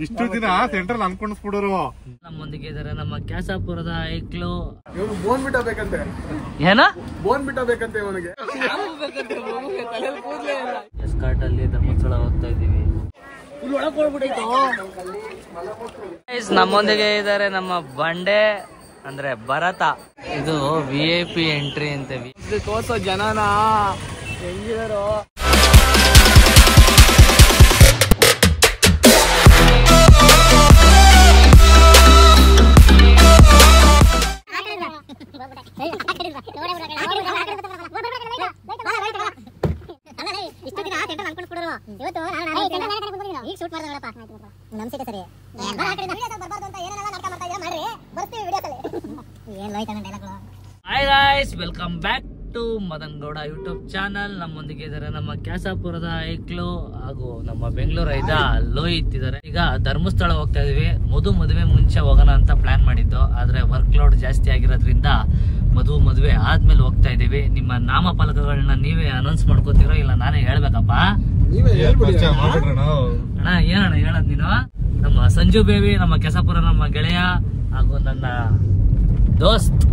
ಇಷ್ಟು ದಿನ ಸೆಂಟ್ರಲ್ ಅನ್ಕೊಂಡಿಸ್ಬಿಡೋರು. ನಮ್ಮೊಂದಿಗೆ ಇದಾರೆ ನಮ್ಮ ಕ್ಯಾಸಾಪುರದ ಐಕ್ಲು. ಇವನು ಬೋನ್ ಬಿಟ್ಟ ಬೇಕಂತೆ. ಏನ ಬೋನ್ ಬಿಟ್ಟ ಬೇಕಂತೆ ಇವನಿಗೆ. ಎಸ್ಕಾರ್ಟ್ ಅಲ್ಲಿ ಧರ್ಮಸ್ಥಳ ಹೋಗ್ತಾ ಇದೀವಿ. ನಮ್ಮೊಂದಿಗೆ ಇದಾರೆ ನಮ್ಮ ಬಂಡೆ ಅಂದ್ರೆ ಭರತ. ಇದು VIP ಎಂಟ್ರಿ ಅಂತ ತೋರ್ಸೋ ಜನನ ಹೆಂಗಿದಾರೋ. Hi guys, welcome back to Madan Gowda YouTube channel. ನಮ್ಮೊಂದಿಗೆ ಇದ್ದಾರೆ ನಮ್ಮ ಕ್ಯಾಸಾಪುರದ ಐಕ್ಲು ಹಾಗೂ ನಮ್ಮ ಬೆಂಗಳೂರು ರೈತ ಲೋಹಿತ್ ಇದ್ದಾರೆ. ಈಗ ಧರ್ಮಸ್ಥಳ ಹೋಗ್ತಾ ಇದೀವಿ. ಮದುವೆ ಮುಂಚೆ ಹೋಗೋಣ ಅಂತ ಪ್ಲಾನ್ ಮಾಡಿದ್ದು, ಆದ್ರೆ ವರ್ಕ್ ಲೋಡ್ ಜಾಸ್ತಿ ಆಗಿರೋದ್ರಿಂದ ಮದುವೆ ಆದ್ಮೇಲೆ ಹೋಗ್ತಾ ಇದೀವಿ. ನಿಮ್ಮ ನಾಮಫಲಕಗಳನ್ನ ನೀವೇ ಅನೌನ್ಸ್ ಮಾಡ್ಕೋತಿರೋ ಇಲ್ಲ ನಾನೇ ಹೇಳ್ಬೇಕಪ್ಪ? ಅಣ್ಣ ಏನಣ್ಣ ಹೇಳದ್ ನೀನು? ನಮ್ಮ ಸಂಜು ಬೇಬಿ, ನಮ್ಮ ಕೆಸಾಪುರ ನಮ್ಮ ಗೆಳೆಯ ಹಾಗೂ ನನ್ನ ದೋಸ್ತ್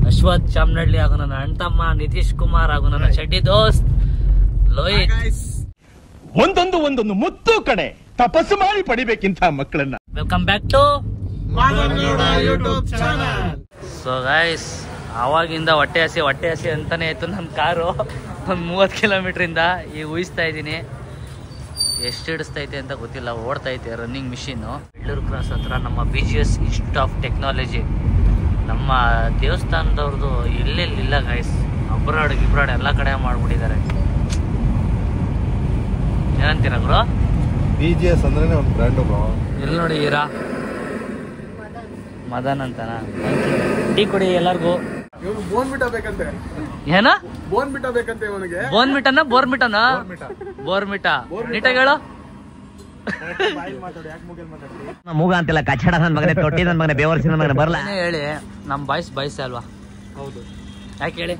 ಅಶ್ವಥ್ ಚಾಮನಹಳ್ಳಿ ಹಾಗೂ ನನ್ನ ಅಣ್ತಮ್ಮ ನಿತೀಶ್ ಕುಮಾರ್ ಹಾಗೂ ನನ್ನ ಚಡ್ಡಿ ದೋಸ್ತ್ ಲೋಹಿತ್. ಒಂದೊಂದು ಮುತ್ತು ಕಡೆ ತಪಸ್ಸು ಮಾಡಿ ಪಡಿಬೇಕಿಂತ ಮಕ್ಕಳನ್ನ. Welcome back to so guys, ಅವಾಗಿಂದ ಹೊಟ್ಟೆ ಹಸಿ ಅಂತಾನೆ ಇತ್ತು ನನ್ನ ಕಾರು. ಒಂದು 30 ಕಿಲೋಮೀಟರ್ ಇಂದ ಈಗ ಉಯಿಸ್ತಾ ಇದ್ದೀನಿ. ಎಷ್ಟು ಹಿಡಿಸ್ತೈತೆ ಅಂತ ಗೊತ್ತಿಲ್ಲ, ಓಡ್ತೈತೆ ರನ್ನಿಂಗ್ ಮಿಷಿನ್. ಬೆಳ್ಳೂರು ಕ್ರಾಸ್ ಹತ್ರ ನಮ್ಮ BGS ಇನ್ಸ್ಟಿಟ್ಯೂಟ್ ಆಫ್ ಟೆಕ್ನಾಲಜಿ. ನಮ್ಮ ದೇವಸ್ಥಾನದವ್ರದ್ದು ಎಲ್ಲೆಲ್ಲಿಲ್ಲ ಗೈಸ್, ಅಬ್ರಾಡ್ ಎಲ್ಲ ಕಡೆ ಮಾಡ್ಬಿಟ್ಟಿದ್ದಾರೆ. ಏನಂತೀರ ಗುರು? BGS ಅಂದ್ರೆ ಒಂದು ಬ್ರ್ಯಾಂಡ್. ಎಲ್ಲಿ ನೋಡಿ ಈರಾ ಮದನ್ ಅಂತಾನ. ಟೀ ಕೊಡಿ ಎಲ್ಲಾರ್ಗು. ಇವನು ಬೋನ್ ಬಿಟ್ಟ ಬೇಕಂತೆ. ಏನ ಬೋನ್ ಬಿಟ್ಟ ಬೇಕಂತೆ ಇವನಿಗೆ. ಬೋರ್ಮಿಟನ ಬೋರ್ಮಿಟ ನೀಟಾಗಿ ಹೇಳು. ಮೂಗ ಅಂತಿಲ್ಲ, ಕಚ್ಚಡ ನನ್ನ ಮಗನೇ, ತೊಟ್ಟಿ ನನ್ನ ಮಗನೇ, ಬೇವರ್ಸಿ ನನ್ನ ಮಗನೇ ಬರಲ್ಲ ಹೇಳಿ. ನಮ್ಮ ಬಾಯ್ಸ್ ಅಲ್ವಾ? ಹೌದು. ಯಾಕೆ ಹೇಳಿ,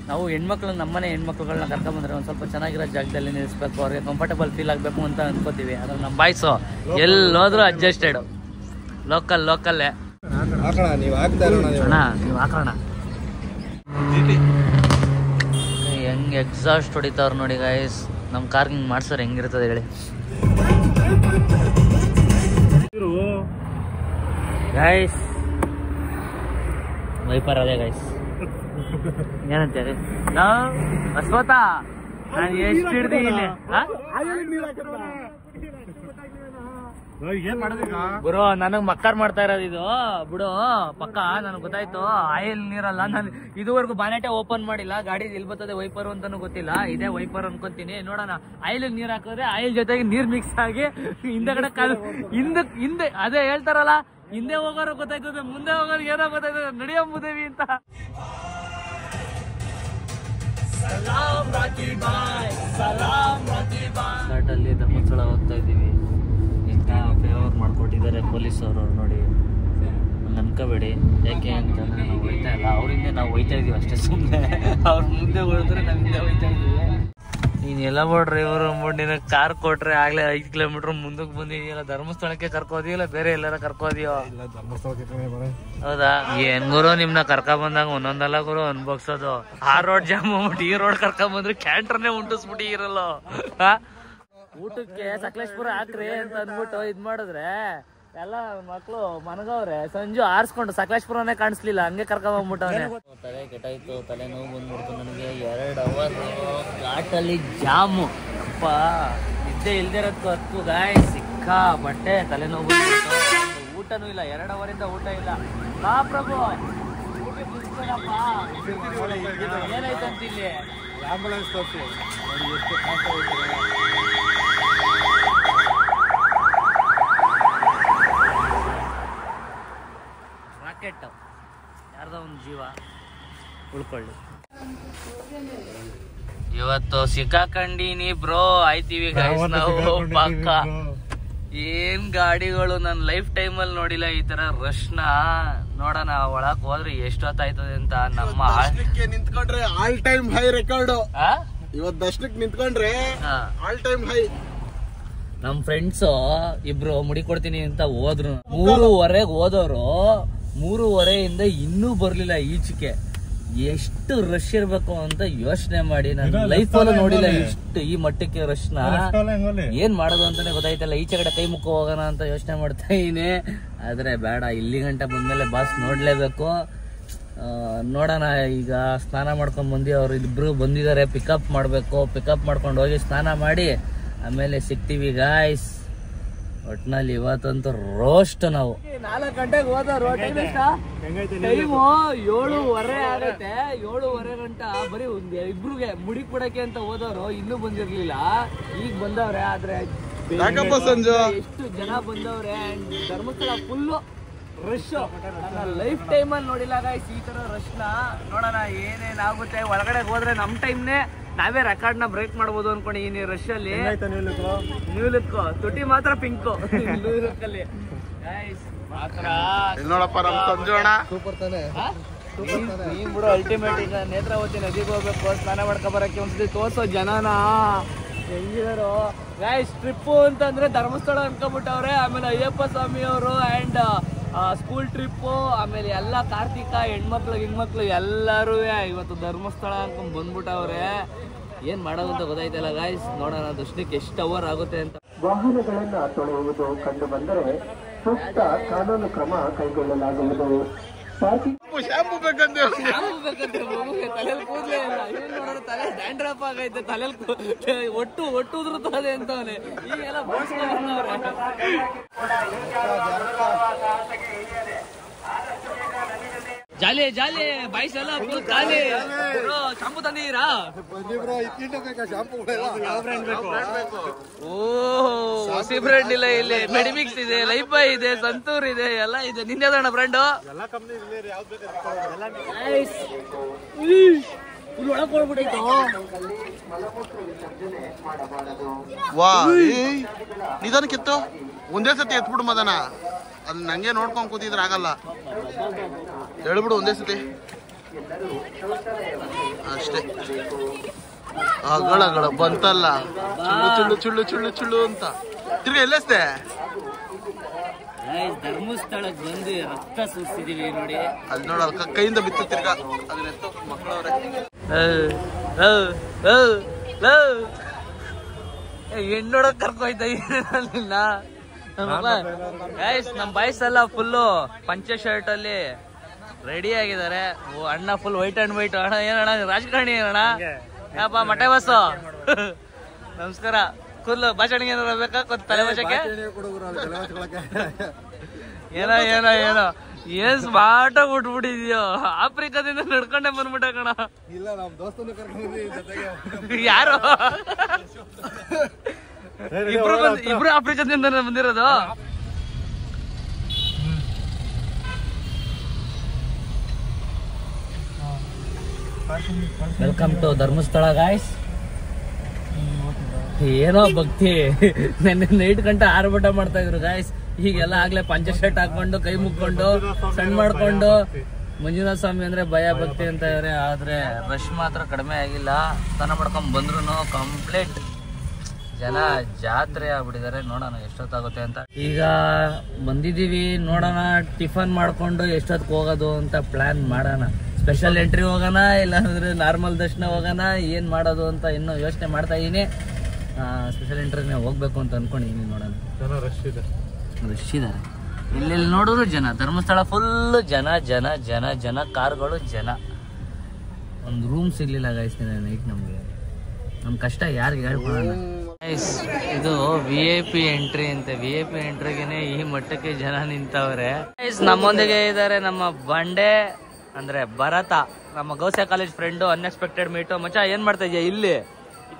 ನಾವು ಹೆಣ್ಮಕ್ಳು ನಮ್ಮನೆ ಹೆಣ್ಮಕ್ಳುಗಳನ್ನ ಕರ್ಕೊಂಡ್ಬಂದ್ರೆ ಒಂದು ಸ್ವಲ್ಪ ಚೆನ್ನಾಗಿರೋ ಜಾಗದಲ್ಲಿ ನಿಲ್ಲಿಸ್ಬೇಕು, ಅವ್ರಿಗೆ ಕಂಫರ್ಟಬಲ್ ಫೀಲ್ ಆಗಬೇಕು ಅಂತ ಅನ್ಕೋತೀವಿ. ಅದ್ರ ನಮ್ಮ ಬಾಯ್ಸು ಎಲ್ಲೋದ್ರೂ ಅಡ್ಜಸ್ಟೆಡ್, ಲೋಕಲ್ಲೇ. ನೀವು ಹಾಕೋಣ. ಹೆಂಗ್ ಎಕ್ಸಾಸ್ಟ್ ಹೊಡಿತಾವ್ರು ನೋಡಿ ಗೈಸ್. ನಮ್ಮ ಕಾರ್ ಹಿಂಗ್ ಮಾಡ್ಸೋರು ಹೆಂಗಿರ್ತದೆ ಹೇಳಿ ಗೈಸ್. ವೈಪರ್ ಅದೇ ಗೈಸ್. ಏನಂತೀರಿ? ಅಶ್ವಥ, ನಾನು ಎಷ್ಟು ಹಿಡ್ದಿಲ್ಲ ಗುರು. ನನಗ್ ಮಕ್ಕಾರ್ ಮಾಡ್ತಾ ಇರೋದು ಇದು ಬಿಡು ಪಕ್ಕ. ನನಗ್ ಗೊತ್ತಾಯ್ತು ಆಯಿಲ್ ನೀರಲ್ಲ. ನಾನು ಇದುವರೆಗೂ ಬಾನೆಟೆ ಓಪನ್ ಮಾಡಿಲ್ಲ. ಗಾಡಿ ಎಲ್ಲಿ ಬರ್ತದೆ ವೈಪರ್ ಅಂತಾನು ಗೊತ್ತಿಲ್ಲ. ಇದೇ ವೈಪರ್ ಅನ್ಕೊಂತೀನಿ. ನೋಡೋಣ, ಆಯಿಲ್ ನೀರ್ ಹಾಕಿದ್ರೆ ಆಯಿಲ್ ಜೊತೆಗೆ ನೀರ್ ಮಿಕ್ಸ್ ಆಗಿ ಹಿಂದೆಗಡೆ ಹಿಂದೆ ಅದೇ ಹೇಳ್ತಾರಲ್ಲ, ಹಿಂದೆ ಹೋಗೋರು ಗೊತ್ತಾಯ್ತದೆ, ಮುಂದೆ ಹೋಗೋರು ಏನೋ ಗೊತ್ತಾಯ್ತದೆ. ನಡೆಯೋ ಮುದೇವಿ ಅಂತ. ಅಲ್ಲಿ ಧರ್ಮಸ್ಥಳ ಹೋಗ್ತಾ ಇದೀವಿ. ಇಂಥ ಫೇವರ್ ಮಾಡ್ಕೊಟ್ಟಿದ್ದಾರೆ ಪೊಲೀಸ್ ಅವರು ನೋಡಿ, ಅನ್ಕೋಬೇಡಿ. ಯಾಕೆ ಅಂತಂದ್ರೆ ನಾವು ಹೋಯ್ತಾ ಇಲ್ಲ, ಅವರಿಂದ ನಾವು ಹೋಯ್ತಾ ಇದೀವಿ ಅಷ್ಟೇ. ಸುಮ್ಮನೆ ಅವ್ರ ಮುಂದೆ ಹೊಡೆದ್ರೆ ನಾವು ಹಿಂದೆ ಹೋಯ್ತಾ ಇದೀವಿ. ನೀನ್ ಎಲ್ಲ ಡ್ರೈವರ್ ಅಂದ್ಬಿಟ್ಟು ನಿನ್ನ ಕಾರ್ ಕೊಟ್ರೆ ಆಗ್ಲೇ 5 ಕಿಲೋಮೀಟರ್ ಮುಂದಕ್ಕೆ ಬಂದಿದೆಯಲ್ಲ. ಧರ್ಮಸ್ಥಳಕ್ಕೆ ಕರ್ಕೋದಿಯಲ್ಲ, ಬೇರೆ ಎಲ್ಲಾರ ಕರ್ಕೋದಿಯೋ? ಹೌದಾ? ಏನ್ ಗುರು, ನಿಮ್ನ ಕರ್ಕೊಂಡ್ ಬಂದಾಗ ಒಂದೊಂದಲ್ಲ ಗುರು ಅನ್ಭೋಗ್ಸೋದು. ಆ ರೋಡ್ ಜಾಮ್ ಹೋಗ್ಬಿಟ್ಟು ಈ ರೋಡ್ ಕರ್ಕೊಂಡ್ ಬಂದ್ರೆ ಕ್ಯಾಂಟ್ರನ್ನೇ ಉಂಟಿಸ್ಬಿಟ್ಟು ಇರಲ್ಲ. ಊಟಕ್ಕೆ ಸಕಲೇಶ್ಪುರ ಹಾಕ್ರಿ ಅಂತ ಅಂದ್ಬಿಟ್ಟು ಇದ್ ಮಾಡಿದ್ರೆ ಎಲ್ಲ ಮಕ್ಳು ಮನಗವ್ರೆ. ಸಂಜು ಆರ್ಸ್ಕೊಂಡು ಸಕಲೇಶ್ಪುರನೇ ಕಾಣಿಸ್ಲಿಲ್ಲ, ಹಂಗೆ ಕರ್ಕೊಂಡ್ಬಿಟ್ಟವನೆ. ತಲೆ ಕೆಟ್ಟಾಯ್ತು, ತಲೆ ನೋವು ಬಂದ್ಬಿಡ್ತು ನನಗೆ. 2 ಅವರ್ ಘಾಟಲ್ಲಿ ಜಾಮು. ಅಪ್ಪ ನಿದ್ದೆ ಇಲ್ದಿರೋದಕ್ಕೂ ಹತ್ತು ಗಾಯ ಸಿಕ್ಕಾ ಬಟ್ಟೆ ತಲೆನೋವು ಬಂದ್ಬಿಡ್ತು. ಊಟನೂ ಇಲ್ಲ, 2 ಅವರಿಂದ ಊಟ ಇಲ್ಲ. ಬಾ ಪ್ರಭು, ಏನಾಯ್ತಂತ ಇಲ್ಲಿ ಆಂಬುಲೆನ್ಸ್ ತೋರಿಸಿ. ರಾಕೆಟ್ ಯಾರ್ದೋ ಒಂದು ಜೀವ ಉಳ್ಕೊಳ್ಳಿ. ಇವತ್ತು ಸಿಕ್ಕಾಕೊಂಡಿನಿ ಬ್ರೋ. ಆಯ್ತೀವಿ ಗೈಸ್ ನಾವು ಪಕ್ಕ. ಏನ್ ಗಾಡಿಗಳು, ನನ್ನ ಲೈಫ್ ಟೈಮ್ ಅಲ್ಲಿ ನೋಡಿಲ್ಲ ಈ ತರ ರಶ್ನ. ನೋಡೋಣ ಒಳಕ್ ಹೋದ್ರೆ ಎಷ್ಟೊತ್ತಾಯ್ತದೆ ಅಂತ. ನಮ್ಮ ನಿಂತ್ಕೊಂಡ್ರೆ ಆಲ್ ಟೈಮ್ ಹೈ ರೆಕಾರ್ಡ್. ಇವತ್ತು ದರ್ಶನಕ್ಕೆ ನಿಂತ್ಕೊಂಡ್ರೆ ಆಲ್ ಟೈಮ್ ಹೈ. ನಮ್ ಫ್ರೆಂಡ್ಸ್ ಇಬ್ರು ಮುಡಿ ಕೊಡ್ತೀನಿ ಅಂತ ಹೋದ್ರು. 3:15 ಹೋದವ್ರು 3:15 ಇನ್ನೂ ಬರ್ಲಿಲ್ಲ ಈಚೆಗೆ. ಎಷ್ಟು ರಶ್ ಇರ್ಬೇಕು ಅಂತ ಯೋಚನೆ ಮಾಡಿ ನಾನು ಲೈಫ್ ಅಲ್ಲೂ ನೋಡಿಲ್ಲ ಇಷ್ಟು ಈ ಮಟ್ಟಕ್ಕೆ ರಶ್ ನ. ಏನ್ ಮಾಡೋದು ಅಂತಾನೆ ಗೊತ್ತಾಯ್ತಲ್ಲ. ಈಚೆ ಕಡೆ ಕೈ ಮುಕ್ಕ ಹೋಗೋಣ ಅಂತ ಯೋಚನೆ ಮಾಡ್ತಾ ಇದೀನಿ. ಆದ್ರೆ ಬೇಡ, ಇಲ್ಲಿ ಗಂಟ ಬಂದ್ಮೇಲೆ ಬಾಸ್ ನೋಡ್ಲೇಬೇಕು. ನೋಡೋಣ. ಈಗ ಸ್ನಾನ ಮಾಡ್ಕೊಂಡ್ ಬಂದಿ, ಅವ್ರು ಇಬ್ರು ಬಂದಿದ್ದಾರೆ. ಪಿಕಪ್ ಮಾಡ್ಬೇಕು. ಪಿಕಪ್ ಮಾಡ್ಕೊಂಡು ಹೋಗಿ ಸ್ನಾನ ಮಾಡಿ ಆಮೇಲೆ ಸಿಗ್ತೀವಿ ಗಾಯ್ಸ್. ಒಟ್ನಲ್ಲಿ ಇವತ್ತಂತೂ ರೋಸ್ಟ್. ನಾವು 4 ಗಂಟೆಗೆ ಹೋದವ್ರು. ಟೈಮು 7:15 ಆಗತ್ತೆ. 7:15 ಗಂಟೆ ಬರೀ ಇಬ್ರಿಗೆ ಮುಡಿ ಕೊಡಕ್ಕೆ ಅಂತ ಹೋದವ್ರು. ಇನ್ನೂ ಬಂದಿರ್ಲಿಲ್ಲ, ಈಗ ಬಂದವ್ರೆ. ಆದ್ರೆ ಎಷ್ಟು ಜನ ಬಂದವ್ರೆ. Dharmasthala full rush. ನನ್ನ ಲೈಫ್ ಟೈಮಲ್ಲಿ ನೋಡಿಲ್ಲ ಗಾಯ್ಸ್ ಈ ತರ ರಶ್ ನ. ನೋಡೋಣ ಏನೇನಾಗುತ್ತೆ. ಒಳಗಡೆ ಹೋದ್ರೆ ನಮ್ ಟೈಮ್ನೇ ನಾವೇ ರೆಕಾರ್ಡ್ ನ ಬ್ರೇಕ್ ಮಾಡ್ಬೋದು ಅನ್ಕೊಂಡಿದೀನಿ ರಶ್ ಅಲ್ಲಿ. ನ್ಯೂ ಲುಕ್ ತುಟಿ ಮಾತ್ರ ಪಿಂಕ್ ನ್ಯೂ ಲುಕ್ ಅಲ್ಲಿ ಮಾತ್ರ. ನೋಡಪ್ಪ ನಮ್ ಸಂಜೋಣ ಸೂಪರ್ ತಾನೆ. ನೀನ್ ಬಿಡು ಅಲ್ಟಿಮೇಟ್. ಈಗ ನೇತ್ರಾವತಿ ನದಿಗೆ ಹೋಗ್ಬೇಕು, ಸ್ನಾನ ಮಾಡ್ಕೊಂಡ್ ಬರಕ್ಕೆ ಒಂದ್ಸತಿ ತೋರ್ಸೋ ಜನನ ಹೆಂಗಿದಾರೋ ಗೈಸ್. ಟ್ರಿಪ್ಪು ಅಂತಂದ್ರೆ ಧರ್ಮಸ್ಥಳ ಅನ್ಕೊಂಡ್ಬಿಟ್ಟವ್ರೆ. ಆಮೇಲೆ ಅಯ್ಯಪ್ಪ ಸ್ವಾಮಿ ಅವರು ಅಂಡ್ ಸ್ಕೂಲ್ ಟ್ರಿಪ್ಪು, ಆಮೇಲೆ ಎಲ್ಲ ಕಾರ್ತಿಕ ಹೆಣ್ಮಕ್ಳು ಎಲ್ಲರೂ ಇವತ್ತು ಧರ್ಮಸ್ಥಳ ಅನ್ಕೊಂಡ್ ಬಂದ್ಬಿಟ್ಟವ್ರೆ. ಏನ್ ಮಾಡೋದು ಅಂತ ಗೊತ್ತಾಯ್ತಲ್ಲ ಗಾಯ್ಸ್. ನೋಡೋಣ ದರ್ಶನಕ್ಕೆ ಎಷ್ಟು ಅವರ್ ಆಗುತ್ತೆ ಅಂತ. ವಾಹನಗಳನ್ನ ತೊಳೆಯುವುದು ಕಂಡು ಬಂದರೆ ಸೂಕ್ತ ಕಾನೂನು ಕ್ರಮ ಕೈಗೊಳ್ಳಲಾಗುವುದು. ಶಾಂಪು ಬೇಕಂತೆ ತಲೆಯಲ್ಲಿ ಕೂದಲೇ ಇಲ್ಲ. ಏನ್ ನೋಡೋದು ತಲೆ ಡ್ಯಾಂಡ್ರಪ್ ಆಗೈತೆ. ತಲೆಯಲ್ಲಿ ಒಟ್ಟು ಉದುರುತ್ತದೆ ಅಂತವನೆ. ಈಗೆಲ್ಲ ಬೋಡ್ಸ್ಕೊಂಡ್ರೆ ಜಾಲಿ ಜಾಲಿ ಬಾಯ್ಸ್ ಎಲ್ಲ ಫುಲ್ ಖಾಲಿ. ಶಾಂಪು ತಂದಿದ್ದೀರಾ? ಓಹೋ ಸಿ ಬ್ರ್ಯಾಂಡ್ ಇಲ್ಲ ಇಲ್ಲಿ. ಮೆಡಿಮಿಕ್ಸ್ ಇದೆ, ಲೈಫೈ ಇದೆ, ಸಂತೂರ್ ಇದೆ, ಎಲ್ಲ ಇದೆ. ನಿಂದೇದಣ್ಣ ಬ್ರ್ಯಾಂಡ್? ಫುಲ್ ಒಳಗೆ ಹೋಗ್ಬಿಟ್ಟೈತು. ವಾ ನಿಧಾನಕ್ಕಿತ್ತು. ಒಂದೇ ಸತಿ ಎತ್ಬಿಡು ಮದನ. ಅದು ನಂಗೆ ನೋಡ್ಕೊಂಡ್ ಕೂತಿದ್ರೆ ಆಗಲ್ಲ. ಹೇಳ್ಬಿಡು ಒಂದೇ ಸತಿ ಅಷ್ಟೇ. ಗಳ ಬಂತಲ್ಲ ಚುಳ್ಳು ಚುಳ್ಳು ಚುಳ್ಳು ಚುಳ್ಳು ಅಂತ. ತಿರ್ಗಾ ಎಲ್ಲೇಸ್ತೆ? ಧರ್ಮಸ್ಥಳಕ್ಕೆ ಬಂದು ರಕ್ತ ಸುರಿಸಿದೀವಿ ನೋಡಿ. ಅಲ್ಲಿ ನೋಡ ಕೈಯಿಂದ ಬಿತ್ತು ತಿರ್ಗಾ ಅದನ್ನೆತ್ತು ಮಕ್ಕಳವ್ರೆ. ಹೆಣ್ಣೋಡಕ್ ಕರ್ಕೋಯ್ತಾ ನಿನ್ನ. ನಮ್ ಬಾಯ್ಸ್ ಎಲ್ಲ ಫುಲ್ಲು ಪಂಚೆ ಶರ್ಟ್ ಅಲ್ಲಿ ರೆಡಿ ಆಗಿದ್ದಾರೆ. ಅಣ್ಣ ಫುಲ್ ವೈಟ್ ಅಂಡ್ ವೈಟ್. ಅಣ್ಣ ಏನಣ್ಣ ರಾಜಕಾರಣಿ ಅಣ್ಣ? ಯಪ್ಪ ಮಟೆ ಬಸ್ಸು. ನಮಸ್ಕಾರ. ಫುಲ್ ಭಾಷಣಿಗೆ ಏನಾರ ಬೇಕಾ ತಲೆ ಭಾಷಕ್ಕೆ? ಏನೋ ಏನೋ ಏನೋ ಏನ್ ಸ್ಮಾರ್ಟ್ ಆಗಿ ಉಟ್ಬಿಟ್ಟಿದ್ಯೋ. ಆಫ್ರಿಕಾದಿಂದ ನಡ್ಕೊಂಡೆ ಬಂದ್ಬಿಟ್ಟ ಕಣ. ಇಲ್ಲ ನಮ್ ದೋಸ್ತನು ಕರ್ಕೊಂಡು ಯಾರು? ಇಬ್ರು ಆಫ್ರಿಕಾದಿಂದ ಬಂದಿರೋದು. Welcome to Dharmasthala guys. ಏನೋ ಭಕ್ತಿ. ನೆನ್ನೆ ನೈಟ್ ಗಂಟೆ ಆರ್ಭಟ ಮಾಡ್ತಾ ಇದ್ರು ಗಾಯ್ಸ್. ಹೀಗೆಲ್ಲ ಆಗ್ಲೇ ಪಂಚ ಶರ್ಟ್ ಹಾಕೊಂಡು ಕೈ ಮುಕ್ಕೊಂಡು ಸಣ್ಣ ಮಾಡ್ಕೊಂಡು ಮಂಜುನಾಥ ಸ್ವಾಮಿ ಅಂದ್ರೆ ಭಯ ಭಕ್ತಿ ಅಂತ ಇವ್ರೆ. ಆದ್ರೆ ರಶ್ ಮಾತ್ರ ಕಡಿಮೆ ಆಗಿಲ್ಲ. ಸ್ನಾನ ಮಾಡ್ಕೊಂಡ್ ಬಂದ್ರು ಕಂಪ್ಲೀಟ್ ಜನ ಜಾತ್ರೆ ಆಗ್ಬಿಟ್ಟಿದ್ದಾರೆ. ನೋಡೋಣ ಎಷ್ಟೊತ್ತಾಗುತ್ತೆ ಅಂತ. ಈಗ ಬಂದಿದೀವಿ, ನೋಡೋಣ ಟಿಫನ್ ಮಾಡ್ಕೊಂಡು ಎಷ್ಟೊತ್ತಿಗೆ ಹೋಗೋದು ಅಂತ ಪ್ಲಾನ್ ಮಾಡೋಣ. ಸ್ಪೆಷಲ್ ಎಂಟ್ರಿ ಹೋಗೋಣ ಇಲ್ಲಾಂದ್ರೆ ನಾರ್ಮಲ್ ದರ್ಶನ ಹೋಗೋಣ, ಏನ್ ಮಾಡೋದು ಅಂತ ಇನ್ನೂ ಯೋಚನೆ ಮಾಡ್ತಾ ಇದೀನಿ. ಸ್ಪೆಷಲ್ ಎಂಟ್ರಿನೇ ಹೋಗ್ಬೇಕು ಅಂತ ಅನ್ಕೊಂಡಿದೀನಿ. ನೋಡೋಣ. ರಶ್ ಇದಾರೆ ಎಲ್ಲೆಲ್ಲಿ ನೋಡಿದ್ರು ಜನ. ಧರ್ಮಸ್ಥಳ ಫುಲ್ ಜನ ಜನ ಜನ ಜನ, ಕಾರ್ಗಳು ಜನ. ಒಂದು ರೂಮ್ ಸಿಗ್ಲಿಲ್ಲ ಗೈಸ್ ನೈಟ್. ನಮ್ಗೆ ನಮ್ ಕಷ್ಟ ಯಾರಿಗೆ ಹೇಳ್ಕೊಳ್ಳೋಣ. ಇದು VIP ಎಂಟ್ರಿ ಅಂತೆ. VIP ಎಂಟ್ರಿಗೆನೆ ಈ ಮಟ್ಟಕ್ಕೆ ಜನ ನಿಂತವ್ರೆ. ನಮ್ಮೊಂದಿಗೆ ಇದ್ದಾರೆ ನಮ್ಮ ಬಂಡೆ ಅಂದ್ರೆ ಭರತ, ನಮ್ಮ ಗೌಸೆ ಕಾಲೇಜ್ ಫ್ರೆಂಡು. Unexpected meet. ಮಚ್ಚ ಏನ್ ಮಾಡ್ತಾ ಇದೀಯ ಇಲ್ಲಿ?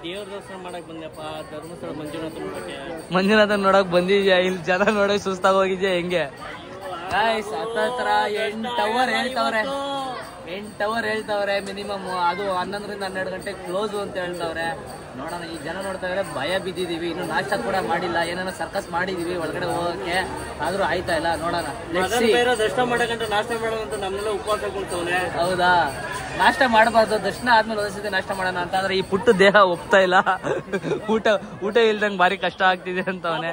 ದೇವ್ರ ದರ್ಶನ ಮಾಡಕ್ ಬಂದಪ್ಪ. ಧರ್ಮಸ್ಥಳ ಮಂಜುನಾಥನ್ ನೋಡಕ್ ಬಂದಿದ್ಯಾ? ಇಲ್ಲಿ ಜನ ನೋಡಕ್ ಸುಸ್ತಾಗ ಹೋಗಿದ್ಯಾ ಹೆಂಗೆ? ಹತ್ರ 8 ಅವರ್ ಹೇಳ್ತಾವ್ರೆ. 8 ಅವರ್ ಹೇಳ್ತಾವ್ರೆ ಮಿನಿಮಮ್. ಅದು 11 ರಿಂದ 12 ಗಂಟೆ ಕ್ಲೋಸ್ ಅಂತ ಹೇಳ್ತಾವ್ರೆ. ನೋಡೋಣ. ಈ ಜನ ನೋಡ್ತಾ ಇದ್ರೆ ಭಯ ಬಿದ್ದಿದೀವಿ. ಇನ್ನು ನಾಷ್ಟ ಕೂಡ ಮಾಡಿಲ್ಲ. ಏನಾರ ಸರ್ಕಸ್ ಮಾಡಿದೀವಿ ಒಳಗಡೆ ಹೋಗಕ್ಕೆ, ಆದ್ರೂ ಆಯ್ತಾ ಇಲ್ಲ. ನೋಡೋಣ. ದರ್ಶನ ಮಾಡಕಂತ ನಾಷ್ಟ ಮಾಡೋದಂತ ನಮ್ಮೆಲ್ಲ ಉಪವಾಸ ಕೊಡ್ತವ್ರೆ. ಹೌದಾ? ನಾಷ್ಟ ಮಾಡಬಾರ್ದು, ದರ್ಶನ ಆದ್ಮೇಲೆ ಒಂದ್ಸತಿ ನಾಷ್ಟ ಮಾಡೋಣ ಅಂತ. ಆದ್ರೆ ಈ ಪುಟ್ಟ ದೇಹ ಒಪ್ತಾ ಇಲ್ಲ. ಊಟ ಇಲ್ದಂಗೆ ಭಾರಿ ಕಷ್ಟ ಆಗ್ತಿದೆ ಅಂತ ಅವನೇ.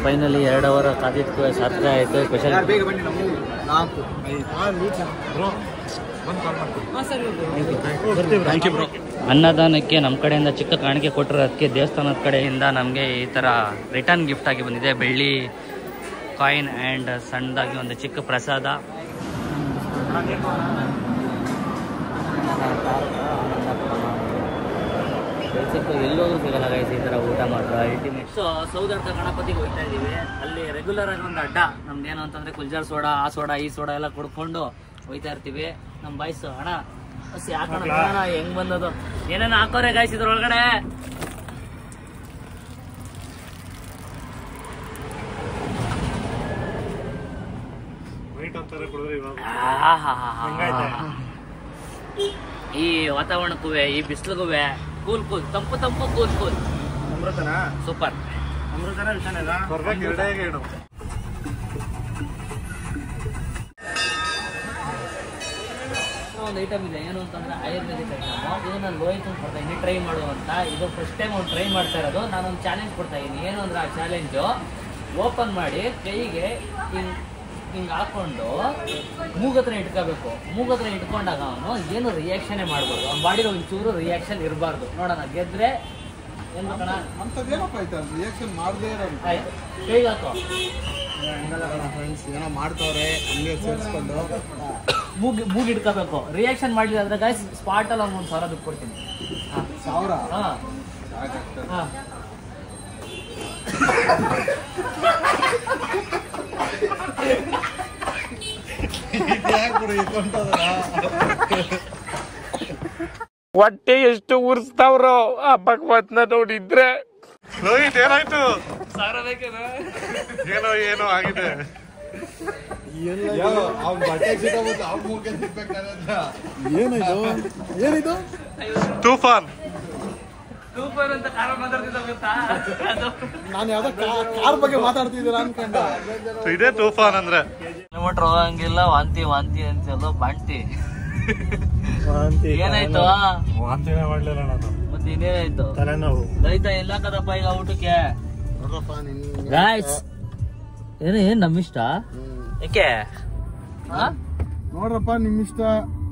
ಫೈನಲಿ 2 ಅವರ್ ಕಾದಿತ್ತು, ಸಾರ್ಥಕ ಆಯ್ತು. ಸ್ಪೆಷಲ್ ಅನ್ನದಾನಕ್ಕೆ ನಮ್ಮ ಕಡೆಯಿಂದ ಚಿಕ್ಕ ಕಾಣಿಕೆ ಕೊಟ್ಟರು. ಅದಕ್ಕೆ ದೇವಸ್ಥಾನದ ಕಡೆಯಿಂದ ನಮಗೆ ಈ ಥರ ರಿಟರ್ನ್ ಗಿಫ್ಟ್ ಆಗಿ ಬಂದಿದೆ, ಬೆಳ್ಳಿ ಕಾಯಿನ್ ಆ್ಯಂಡ್ ಸಣ್ಣದಾಗಿ ಒಂದು ಚಿಕ್ಕ ಪ್ರಸಾದ. ಎಲ್ಲೋದ್ರೂ ಸಿಗಲ್ಲ ಗೈಸ್ ಈ ಥರ ಊಟ ಮಾತ್ರ ಅಲ್ಟಿಮೇಟ್. ಸೊ ಸೌದರ್ಕ ಗಣಪತಿಗೆ ಹೋಗ್ತಾ ಇದ್ದೀವಿ. ಅಲ್ಲಿ ರೆಗ್ಯುಲರ್ ಆಗಿ ಒಂದು ಅಡ್ಡ ನಮ್ದೇನು ಅಂತಂದ್ರೆ ಕುಲ್ಜಾರ್ ಸೋಡಾ, ಆ ಸೋಡಾ ಈ ಸೋಡಾ ಎಲ್ಲ ಕುಡ್ಕೊಂಡು ಹೋಗ್ತಾ ಇರ್ತೀವಿ. ನಮ್ಮ ಬಾಯ್ಸ್ ಅಣ್ಣ ಹಸಿ ಹಾಕೋಣ ಹೆಂಗ್ ಬಂದದು, ಏನೇನು ಹಾಕೋರೆ ಗಾಯ್ಸ್ ಇದ್ರೊಳಗಡೆ. ಈ ವಾತಾವರಣಕ್ಕೂ ಈ ಬಿಸಿಲಿಗೂ ಕೂಲ್ ತಂಪು ಕೂಲ್ ಸೂಪರ್. ಒಂದು ಐಟಮ್ ಇದೆ, ಏನು ಅಂತಂದ್ರೆ ಆಯುರ್ವೇದಿಕ್ ಐಟಮ್. ಇದು ನಾನು ಲೋಹಿತ್ ಕೊಡ್ತಾ ಇದ್ದೀನಿ, ಟ್ರೈ ಮಾಡು ಅಂತ. ಇದು ಫಸ್ಟ್ ಟೈಮ್ ಅವ್ನು ಟ್ರೈ ಮಾಡ್ತಾ ಇರೋದು. ನಾನೊಂದು ಚಾಲೆಂಜ್ ಕೊಡ್ತಾ ಇದ್ದೀನಿ. ಏನು ಅಂದ್ರೆ ಆ ಚಾಲೆಂಜು ಓಪನ್ ಮಾಡಿ ಕೈಗೆ ಹಿಂಗೆ ಹಾಕೊಂಡು ಮೂಗತ್ರ ಇಟ್ಕೋಬೇಕು. ಮೂಗತ್ರ ಇಟ್ಕೊಂಡಾಗ ಅವನು ಏನು ರಿಯಾಕ್ಷನ್ನೇ ಮಾಡ್ಬಾರ್ದು, ಅವ್ನ ಬಾಡಿಗೆ ಒಂಚೂರು ರಿಯಾಕ್ಷನ್ ಇರಬಾರ್ದು. ನೋಡೋಣ ಗೆದ್ರೆ ಏನು ಕಣ ರಿಯಾಕ್ಷನ್ ಮಾಡದೇ ಆಯ್ತು, ಕೈಗೆ ಹಾಕೋ. ಫ್ರೆಂಡ್ಸ್ ಏನೋ ಮಾಡ್ತಾವ್ರೆ ಹಂಗೆ ಸೇರಿಸ್ಕೊಂಡು ಮೂಗ್ ಇಟ್ಕೋಬೇಕು. ರಿಯಾಕ್ಷನ್ ಮಾಡಲಿಲ್ಲ ಅಂದ್ರೆ ಗೈಸ್ ಸ್ಪಾಟಲ್ಲಿ ಅವ್ನು 1,000 ದುಡ್ಡು ಕೊಡ್ತೀನಿ. 1000? ಹಾಂ ಹಾಂ ಹೊಟ್ಟೆ ಎಷ್ಟು ಉರ್ಸ್ತಾವ್ರೋ ಆ ಭಗವತ್ನ ನೋಡಿದ್ರೆ. ರೋಹಿತ್ ಏನಾಯ್ತು? ಏನೋ ಆಗಿದೆ. ಏನಿದು ತೂಫಾನ್ ಅಂತ ಕಾರ ಮಾತಾಡ್ತಿದ್ದ ಗೊತ್ತಾ? ನಾನು ಯಾವ್ದೋ ಕಾರ್ ಬಗ್ಗೆ ಮಾತಾಡ್ತಿದ್ದೀರಾ ಅನ್ಕೊಂಡ. ಇದೇ ತೂಫಾನ್ ಅಂದ್ರೆ. ಕಿಲೋಮೀಟರ್ ಹೋಗಂಗಿಲ್ಲ, ವಾಂತಿ ಅಂತೆಲ್ಲ ಬಾಂಟಿ. ಏನಾಯ್ತು? ವಾಂತಿನೇ ಮಾಡ್ಲಿಲ್ಲ ನಾನು. ಮತ್ತೆ ಇನ್ನೇನಾಯ್ತು? ತಲೆನೋವು. ರೈತ ಎಲ್ಲ ಕದಪ್ಪ ಈಗ ಊಟಕ್ಕೆ. ಏನ್ ನಮ್ಮಿಷ್ಟ ಯಾಕೆ ನೋಡ್ರಪ್ಪ, ನಿಮ್ ಇಷ್ಟ,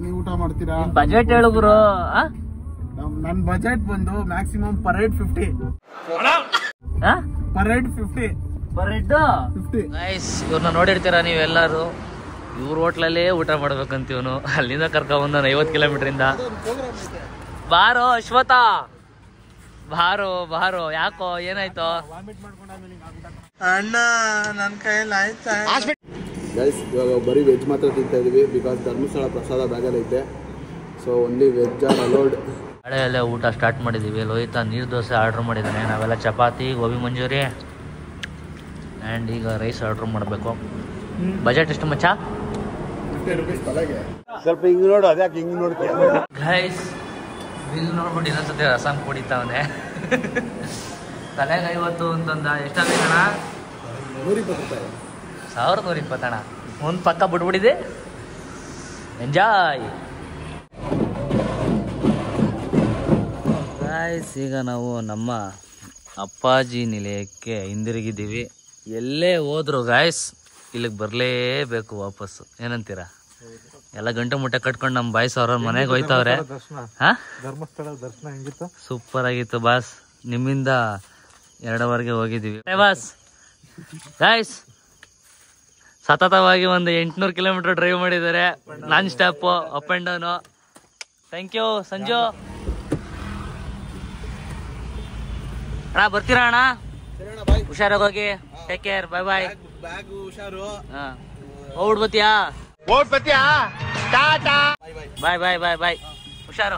ನೀವ್ ಊಟ ಮಾಡ್ತೀರಾ. ಬಜೆಟ್ ಹೇಳು ಗುರು. ನನ್ ಬಜೆಟ್ ಬಂದು maximum per head 50. Per head 50. Guys ಇವ್ರನ್ನ ನೋಡಿರ್ತೀರಾ ನೀವೆಲ್ಲರೂ. ಇವ್ರ ಹೋಟ್ಲಲ್ಲೇ ಊಟ ಮಾಡ್ಬೇಕಂತ ಇವನು ಅಲ್ಲಿಂದ ಕರ್ಕೊಂಡ್ 50 ಕಿಲೋಮೀಟರ್ ಇಂದ. ಬಾರೋ ಅಶ್ವಥ, ಬಾರೋ. ಯಾಕೋ ಏನಾಯ್ತು? ಅಣ್ಣ ನನ್ ಕೈಯಲ್ಲಿ ಆಯ್ತಾ? ಗೈಸ್ ಇವಾಗ ಬರೀ ವೆಜ್ ಮಾತ್ರ ತಿಂತಾ ಇದೀವಿ, ಬಿಕಾಸ್ ಧರ್ಮಸ್ಥಳ ಪ್ರಸಾದ ಬ್ಯಾಗಲ್ಲಿ ಐತೆ. So only veg are allowed. ಹಳೆಯಲ್ಲೇ ಊಟ ಸ್ಟಾರ್ಟ್ ಮಾಡಿದ್ದೀವಿ. ಲೋಹಿತ ನೀರು ದೋಸೆ ಆರ್ಡ್ರ್ ಮಾಡಿದ್ದಾನೆ, ನಾವೆಲ್ಲ ಚಪಾತಿ, ಗೋಬಿ ಮಂಚೂರಿ ಆ್ಯಂಡ್ ಈಗ ರೈಸ್ ಆರ್ಡ್ರ್ ಮಾಡಬೇಕು. ಬಜೆಟ್ ಎಷ್ಟು ಮಚ್ಚ? 50 ರೂಪೀಸ್ ತಲೆಗೆ. ಸ್ವಲ್ಪ ಹಿಂಗ್ ನೋಡು, ಅದ್ಯಾಕೆ ಹಿಂಗ್ ನೋಡ್ತೀಯ? ಗೈಸ್ ಬಿಲ್ ನೋಡ್ಬಿಟ್ಟು ಇನ್ನೊಂದ್ಸತಿ ರಸಂ ಕುಡಿತಾವನೆ. ತಲೆಗೆ 50 ಅಂತಂದ. ಎಷ್ಟಾಗೈತಣ್ಣ? 120 ರೂಪಾಯಿ. 1120 ಅಣ್ಣ. ಒಂದು ಪಕ್ಕ ಬಿಟ್ಬಿಟ್ಟಿದೆ. Enjoy guys. ಈಗ ನಾವು ನಮ್ಮ ಅಪ್ಪಾಜಿ ನಿಲಯಕ್ಕೆ ಹಿಂದಿರುಗಿದ್ದೀವಿ. ಎಲ್ಲೇ ಹೋದ್ರು ಗಾಯ್ಸ್ ಇಲ್ಲಿಗೆ ಬರಲೇಬೇಕು ವಾಪಸ್ಸು. ಏನಂತೀರಾ? ಎಲ್ಲ ಗಂಟೆ ಮುಟ್ಟೆ ಕಟ್ಕೊಂಡು ನಮ್ಮ ಬಾಯ್ಸ್ ಅವ್ರ ಮನೆಗೆ ಹೋಯ್ತವ್ರೆ. ಧರ್ಮಸ್ಥಳ ದರ್ಶನ ಹೆಂಗಿತ್ತು? ಸೂಪರ್ ಆಗಿತ್ತು ಬಾಸ್. ನಿಮ್ಮಿಂದ 2 ಅವರ್ಗೆ ಹೋಗಿದ್ದೀವಿ ಬಾಸ್. ಗಾಯ್ಸ್ ಸತತವಾಗಿ ಒಂದು 800 ಕಿಲೋಮೀಟರ್ ಡ್ರೈವ್ ಮಾಡಿದ್ದಾರೆ, non stop up and down. Thank you Sanju ಅಣ್ಣ. ಬರ್ತೀರಾ ಅಣ್ಣ? ಹುಷಾರಾಗಿ ಹೋಗಿ. Take care. ಬಾಯ್. ಹುಷಾರು. ಹೋಗ್ಬಿಡ್ಬತ್ತೀಯಾ? ಬಾಯ್. ಹುಷಾರು.